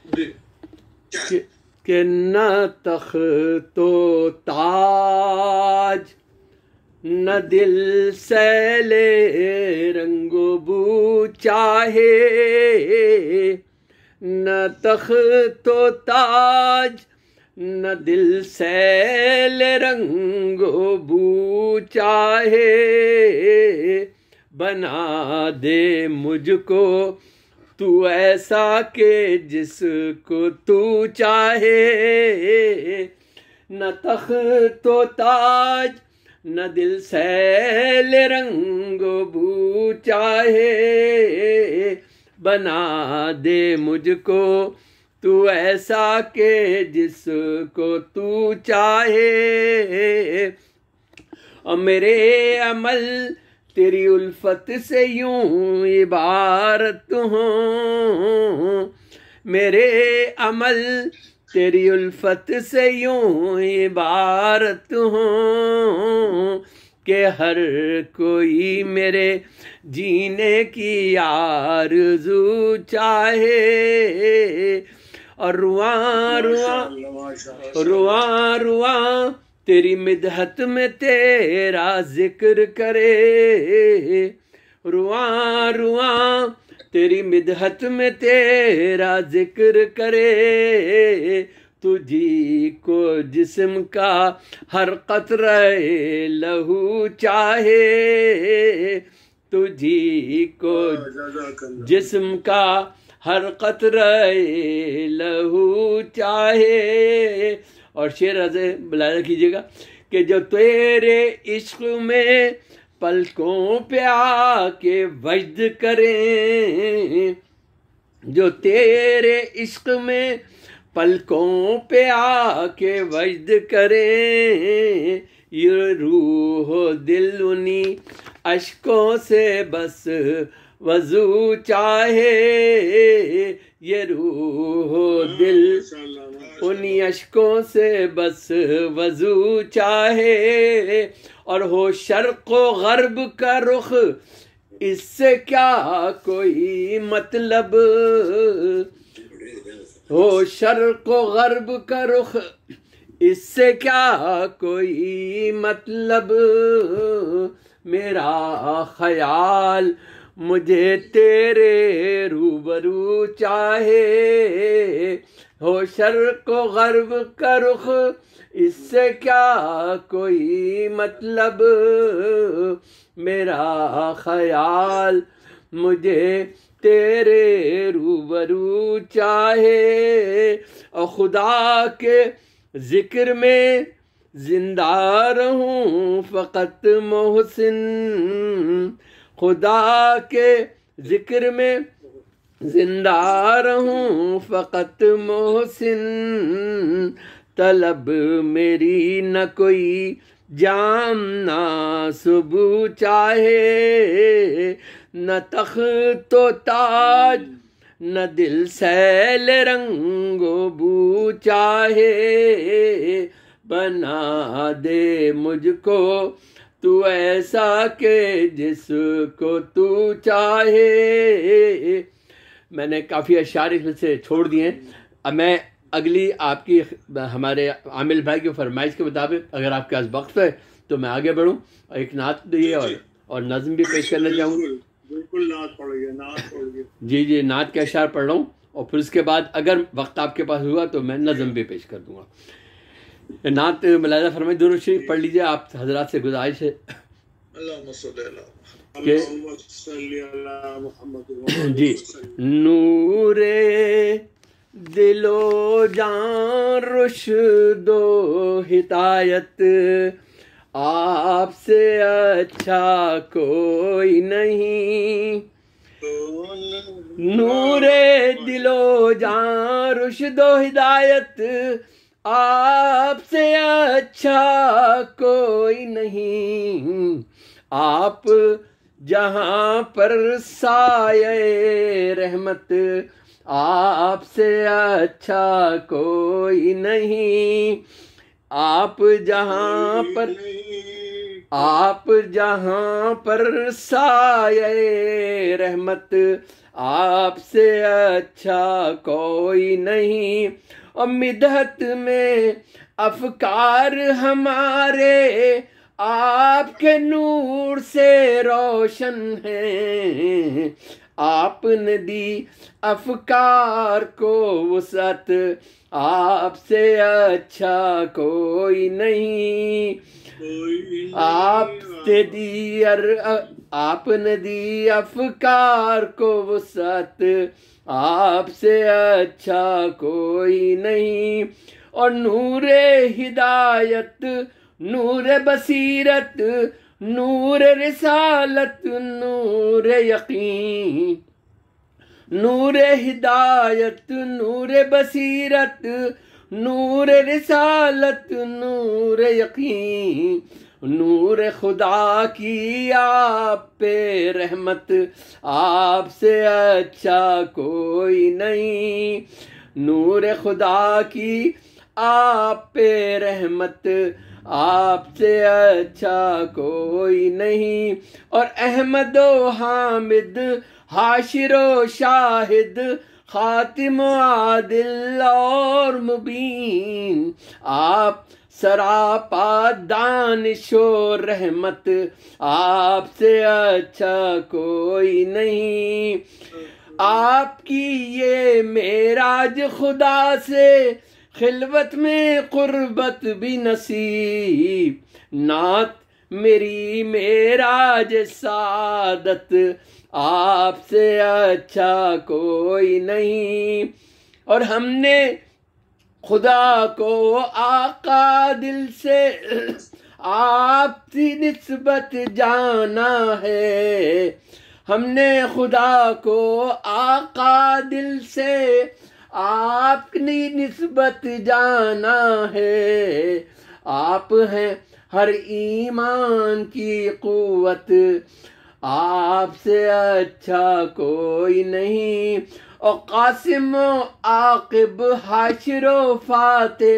कि न तख्तो ताज न दिल सैले रंगो बू चाहे, न तख्तो ताज न दिल सैल रंगो बू चाहे, बना दे मुझको तू ऐसा के जिसको तू चाहे। न तख्तो ताज न दिल सैल रंगो बू चाहे, बना दे मुझको तू ऐसा के जिसको तू चाहे। और मेरे अमल तेरी उल्फत से यूं इबारत हों, मेरे अमल तेरी उल्फत से यूं इबारत हों, कि हर कोई मेरे जीने की आरज़ू चाहे। और रुआं रुआं रुआं रुआं तेरी मिदहत में तेरा जिक्र करे, रुआं रुआं तेरी मिदहत में तेरा जिक्र करे। तुझी को जिस्म का हर कतरे लहू चाहे, तुझी को जिस्म का हर कतरे लहू चाहे। और शेर बुलाया कीजिएगा कि जो तेरे इश्क में पलकों पे आके वजद करें, जो तेरे इश्क में पलकों पे आके वजद करें, ये रूह दिल उन्हीं अश्कों से बस वजू चाहे, ये रूह दिल उन्हीं अश्कों से बस वजू चाहे। और हो शर्क़ व ग़र्ब का रुख इससे क्या कोई मतलब, हो शर्क़ व ग़र्ब का रुख इससे क्या कोई मतलब। मेरा ख्याल मुझे तेरे रूबरू चाहे, हो शर्क़ व ग़र्ब का रुख इससे क्या कोई मतलब। मेरा ख्याल मुझे तेरे रूबरू चाहे। और खुदा के जिक्र में जिंदा रहूं फ़क़त मोहसिन, खुदा के जिक्र में जिंदा रहूं फ़क़त मोहसिन। तलब मेरी न कोई जाम ना सुबू चाहे, न तख्तो ताज न दिल सैल रंगो बू चाहे, बना दे मुझको तू ऐसा के जिसको तू चाहे। मैंने काफ़ी अशार इसमें से छोड़ दिए हैं। अब मैं अगली आपकी हमारे आमिल भाई की फरमाइश के मुताबिक अगर आपके पास वक्त है तो मैं आगे बढ़ूं और एक नात दिए और नज़्म भी पेश करना चाहूँगा। बिल्कुल नात पढ़िए, नात पढ़िए। जी जी, नात के अशार पढ़ रहा हूँ और फिर उसके बाद अगर वक्त आपके पास हुआ तो मैं नज़्म भी पेश कर दूँगा। नात मुलाज़ा फरमाइए, दुरूद शरीफ पढ़ लीजिए। आप हजरात से गुजारिश है जी। नूरे दिलो जान रुश्दो हिदायत आपसे अच्छा कोई नहीं। नूरे दिलो जान रुश्दो हिदायत आपसे अच्छा कोई नहीं। आप जहाँ पर साये रहमत आपसे अच्छा कोई नहीं। आप जहाँ पर आप जहां पर साये रहमत, आपसे अच्छा कोई नहीं। और मिदहत में अफकार हमारे आपके नूर से रोशन हैं। आपने दी अफकार को वसअत, आपसे अच्छा कोई नहीं। आपने दी अफकार को वसअत, आपसे अच्छा कोई नहीं। और नूरे हिदायत, नूर बसीरत, नूर रिसालत, नूर यकीन, नूर हिदायत, नूर बसीरत, नूर रिसालत, नूर यकीन, नूर खुदा की आप पे रहमत, आपसे अच्छा कोई नहीं। नूर खुदा की आप पे रहमत, आपसे अच्छा कोई नहीं। और अहमदो हामिद, हाशिरो शाहिद, खातिम आदिल और मुबीन, आप सरापा दानिशो रहमत, आपसे अच्छा कोई नहीं। आपकी ये मेराज खुदा से, खिलवत में कुर्बत भी नसीब, नात मेरी मेराज सादत, आपसे अच्छा कोई नहीं। और हमने खुदा को आका दिल से आपकी निस्बत जाना है। हमने खुदा को आका दिल से आपकी निस्बत जाना है। आप हैं हर ईमान की कुव्वत, आपसे अच्छा कोई नहीं। और कासिम आकिब, हाशिरो फाते,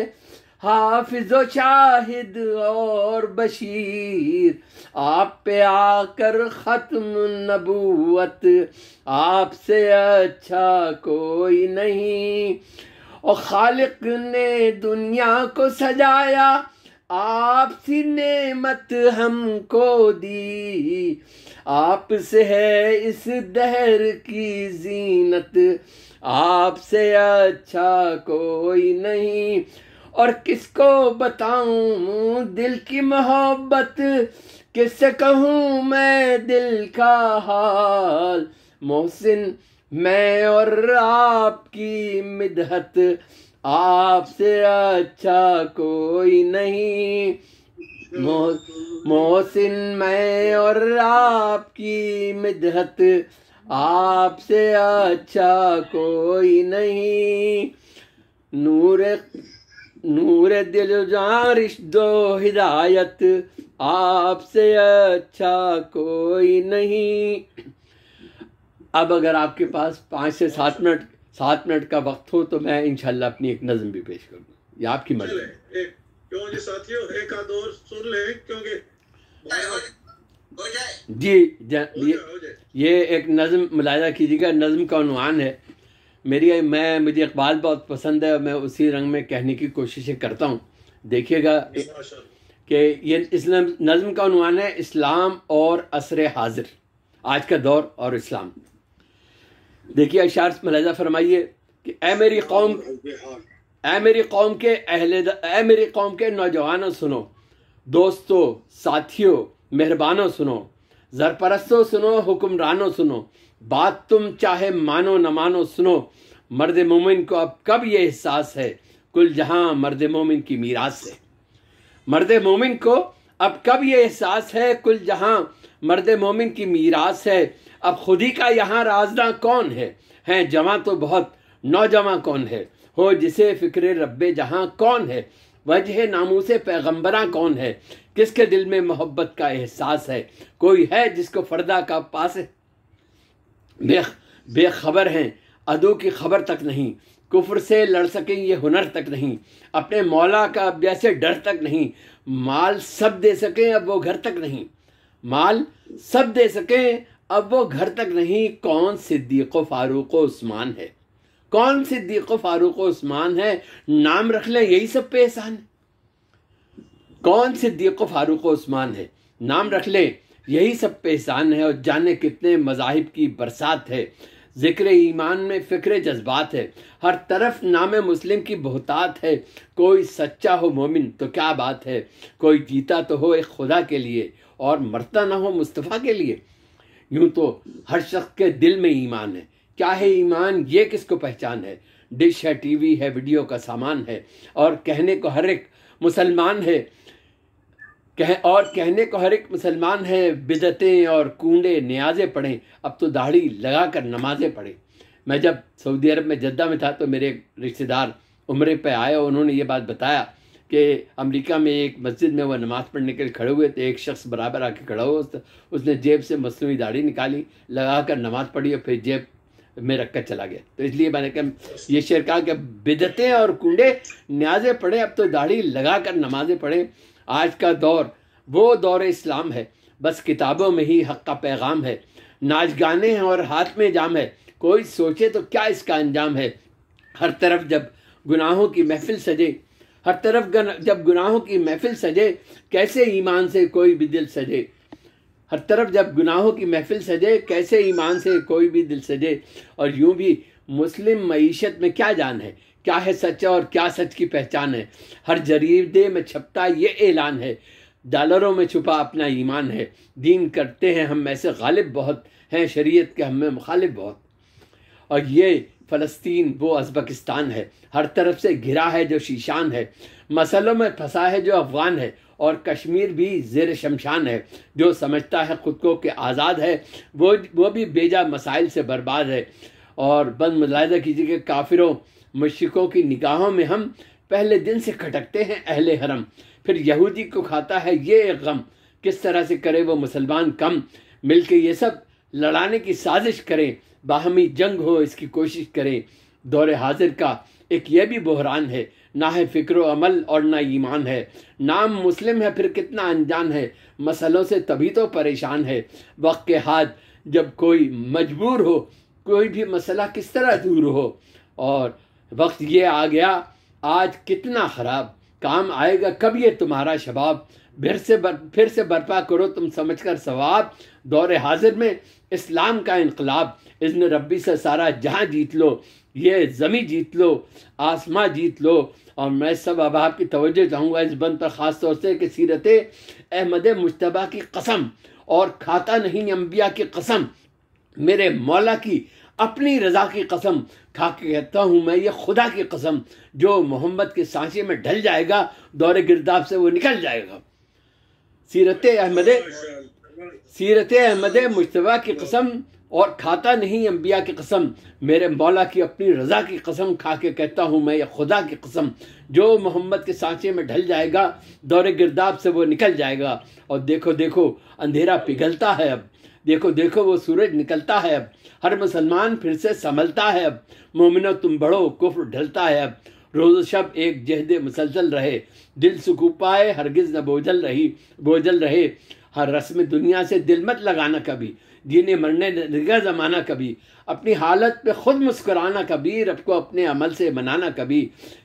हाफिजो शाहिद और बशीर, आप पे आकर खत्म नबूवत, आपसे अच्छा कोई नहीं। और खालिक ने दुनिया को सजाया, आपसी नेमत हमको दी, आपसे है इस दहर की जीनत, आपसे अच्छा कोई नहीं। और किसको बताऊं दिल की मोहब्बत, किससे कहूं मैं दिल का हाल। मोहसिन मैं और आपकी मिदहत, आपसे अच्छा कोई नहीं। मोहसिन मैं और आपकी मिदहत, आपसे अच्छा कोई नहीं। नूर दिल जारिश दो हिदायत, आपसे अच्छा कोई नहीं। अब अगर आपके पास 5 से 7 मिनट का वक्त हो तो मैं इंशाल्लाह अपनी एक नज़म भी पेश कर दूँ, या आपकी मर्जी। क्यों जी साथियों, एक आध और सुन ले, क्योंकि जी ये एक नज़म मुलाहिजा कीजिएगा। नज़म का उन्वान है मुझे इकबाल बहुत पसंद है और मैं उसी रंग में कहने की कोशिशें करता हूँ। देखिएगा कि ये इस नज़म का उन्वान है इस्लाम और असर हाजिर, आज का दौर और इस्लाम। देखिए अशार मुलाहिजा फरमाइए कि ऐ मेरी कौम के नौजवानों सुनो, दोस्तों साथियों मेहरबानों सुनो, ज़रपरस्तों सुनो, हुक्मरानों सुनो, बात तुम चाहे मानो न मानो सुनो। मर्द मोमिन को अब कब ये एहसास है, कुल जहां मर्द मोमिन की मीरास है। मर्द मोमिन को अब कब ये एहसास है, कुल जहां मर्द मोमिन की मीरास है। अब खुदी का यहाँ राजदा कौन है, हैं जवां तो बहुत नौजवां कौन है। हो जिसे फिक्र रब्बे जहां कौन है, वजह नामूसे पैगंबरा कौन है। किसके दिल में मोहब्बत का एहसास है, कोई है जिसको फर्दा का पास है। बेखबर हैं अदू की खबर तक नहीं, कुफ्र से लड़ सकें ये हुनर तक नहीं, अपने मौला का जैसे डर तक नहीं, माल सब दे सकें अब वो घर तक नहीं, माल सब दे सकें अब वो घर तक नहीं। कौन सिद्दीक़ फारूक उस्मान है, कौन सिद्दीक़ फारूक उस्मान है, नाम रख लें यही सब पे एहसान है। कौन सिद्दीक़ फारूक उस्मान है, नाम रख लें यही सब पे एहसान है। और जाने कितने मज़ाहिब की बरसात है, ज़िक्र ईमान में फ़िक्र जज्बात है, हर तरफ नाम मुस्लिम की बहुतात है। कोई सच्चा हो मोमिन तो क्या बात है, कोई जीता तो हो एक खुदा के लिए और मरता ना हो मुस्तफ़ा के लिए। यूं तो हर शख्स के दिल में ईमान है, क्या है ईमान ये किसको पहचान है। डिश है, टीवी है, वीडियो का सामान है, और कहने को हर एक मुसलमान है, कहने को हर एक मुसलमान है। बिदतें और कूंडे न्याज़े पढ़ें, अब तो दाढ़ी लगा कर नमाज़ें पढ़ें। मैं जब सऊदी अरब में जद्दा में था तो मेरे एक रिश्तेदार उम्रे पे आए और उन्होंने ये बात बताया कि अमेरिका में एक मस्जिद में वो नमाज़ पढ़ने के लिए खड़े हुए तो एक शख्स बराबर आके खड़ा हुआ, उसने जेब से मसनूई दाढ़ी निकाली, लगा कर नमाज़ पढ़ी और फिर जेब में रख कर चला गया। तो इसलिए मैंने कहा ये शेर कहा कि बिदतें और कूंडे न्याज़े पढ़ें, अब तो दाढ़ी लगा कर नमाज़ें पढ़ें। आज का दौर वो दौर इस्लाम है, बस किताबों में ही हक़ का पैगाम है। नाच गाने हैं और हाथ में जाम है, कोई सोचे तो क्या इसका अंजाम है। हर तरफ जब गुनाहों की महफिल सजे, हर तरफ जब गुनाहों की महफिल सजे, कैसे ईमान से कोई भी दिल सजे। हर तरफ जब गुनाहों की महफिल सजे, कैसे ईमान से कोई भी दिल सजे। और यूं भी मुस्लिम मईशत में क्या जान है, क्या है सच और क्या सच की पहचान है। हर जरीदे में छपता ये ऐलान है, डॉलरों में छुपा अपना ईमान है। दीन करते हैं हम ऐसे गालिब बहुत हैं, शरीयत के हमें मुखालिफ बहुत। और ये फ़लस्तीन वो अज़बकिस्तान है, हर तरफ से घिरा है जो शीशान है। मसलों में फंसा है जो अफ़गान है, और कश्मीर भी ज़ेर शमशान है। जो समझता है ख़ुद को कि आज़ाद है, वो भी बेजा मसाइल से बर्बाद है। और बंद मुलाहिज़ा कीजिए कि काफिरों मुश्रिकों की निगाहों में हम पहले दिन से खटकते हैं अहले हरम। फिर यहूदी को खाता है ये एक गम, किस तरह से करे वो मुसलमान कम। मिलके ये सब लड़ाने की साजिश करें, बाहमी जंग हो इसकी कोशिश करें। दौरे हाजिर का एक ये भी बहरान है, ना है फ़िक्र अमल और ना ईमान है। नाम मुस्लिम है फिर कितना अनजान है, मसलों से तभी तो परेशान है। वक्त के हाथ जब कोई मजबूर हो, कोई भी मसला किस तरह दूर हो। और वक्त ये आ गया आज कितना ख़राब, काम आएगा कब ये तुम्हारा शबाब। फिर से बर्पा करो तुम समझकर सवाब। दौरे हाजिर में इस्लाम का इनकलाब, इज़्न रब्बी से सारा जहां जीत लो, ये ज़मी जीत लो, आसमां जीत लो। और मैं सब अब आपकी तवज्जो चाहूँगा इस बंद पर ख़ास तौर से कि सीरत अहमद मुज्तबा की कसम, और खाता नहीं अंबिया की कसम, मेरे मौला की अपनी रज़ा की कसम, खा के कहता हूँ मैं ये खुदा की कसम, जो मोहम्मद के सांचे में ढल जाएगा दौरे गिरदाब से वो निकल जाएगा। सीरत अहमद मुज्तबा की कसम, और खाता नहीं अंबिया की कसम, मेरे मौला की अपनी रज़ा की कसम, खा के कहता हूँ मैं ये खुदा की कसम, जो मोहम्मद के सांचे में ढल जाएगा दौरे गिरदाब से वो निकल जाएगा। और देखो देखो अंधेरा पिघलता है अब, देखो देखो वो सूरज निकलता है अब, हर मुसलमान फिर से संभलता है अब। मोमिनो तुम बढ़ो कुफ्र ढलता है अब, रोज़ शब एक जहद मुसलसल रहे, दिल सुकून पाए हरगिज़ न बोझल रहे। हर रस्म दुनिया से दिल मत लगाना कभी, जीने मरने निगाह ज़माना कभी, अपनी हालत पे खुद मुस्कुराना कभी, रब को अपने अमल से मनाना कभी।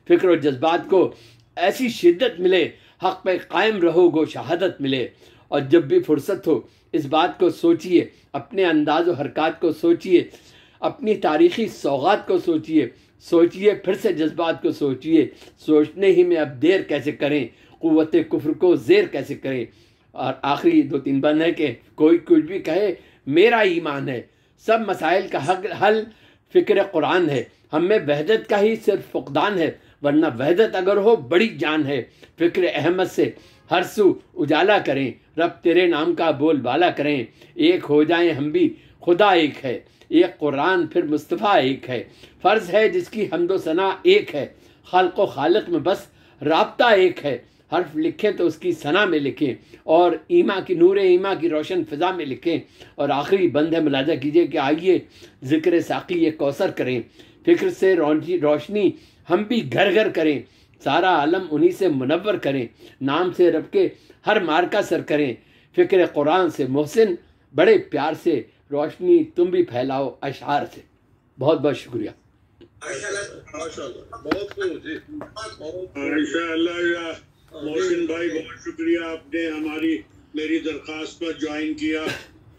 फ़िक्र और जज्बात को ऐसी शिद्दत मिले, हक़ पे कायम रहो गो शहादत मिले। और जब भी फुर्सत हो इस बात को सोचिए, अपने अंदाज़ व हरकत को सोचिए, अपनी तारीख़ी सौगात को सोचिए, फिर से जज्बात को सोचिए। सोचने ही में अब देर कैसे करें, क़ुव्वत कुफ्र को ज़ेर कैसे करें। और आखिरी 2-3 बंद है कि कोई कुछ भी कहे मेरा ईमान है, सब मसाइल का हल फ़िक्र कुरान है। हम में वहदत का ही सिर्फ फुक़दान है, वरना वहदत अगर हो बड़ी जान है। फ़िक्र अहमद से हर सू उजाला करें, रब तेरे नाम का बोलबाला करें। एक हो जाएं हम भी, खुदा एक है, एक कुरान फिर मुस्तफ़ा एक है। फ़र्ज़ है जिसकी हम्दो सना एक है, खाल्क़ व खालिक़ में बस राब्ता एक है। हर्फ लिखें तो उसकी सना में लिखें, और ईमा की नूरे ईमा की रोशन फ़िज़ा में लिखें। और आखिरी बंद है, मुलाज़ा कीजिए कि आइए ज़िक्र साक़ी ये कौसर करें, फ़िक्र से रोशनी हम भी घर घर करें, सारा आलम उन्हीं से मुनव्वर करें, नाम से रब के हर मार का सर करें, फ़िक्र कुरान से मोहसिन बड़े प्यार से, रोशनी तुम भी फैलाओ अशआर से। बहुत बहुत शुक्रिया। मोहसिन भाई बहुत शुक्रिया, आपने मेरी दरख्वास्त पर ज्वाइन किया।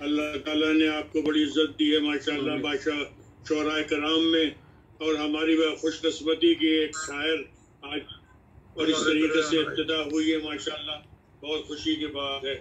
अल्लाह ताला ने आपको बड़ी इज्जत दी है माशाल्लाह बादशाह शोराए कराम में, और हमारी वह खुशनस्मती की एक शायर आज और इस तरीके से इब्तिदा हुई है माशाल्लाह, बहुत खुशी की बात है।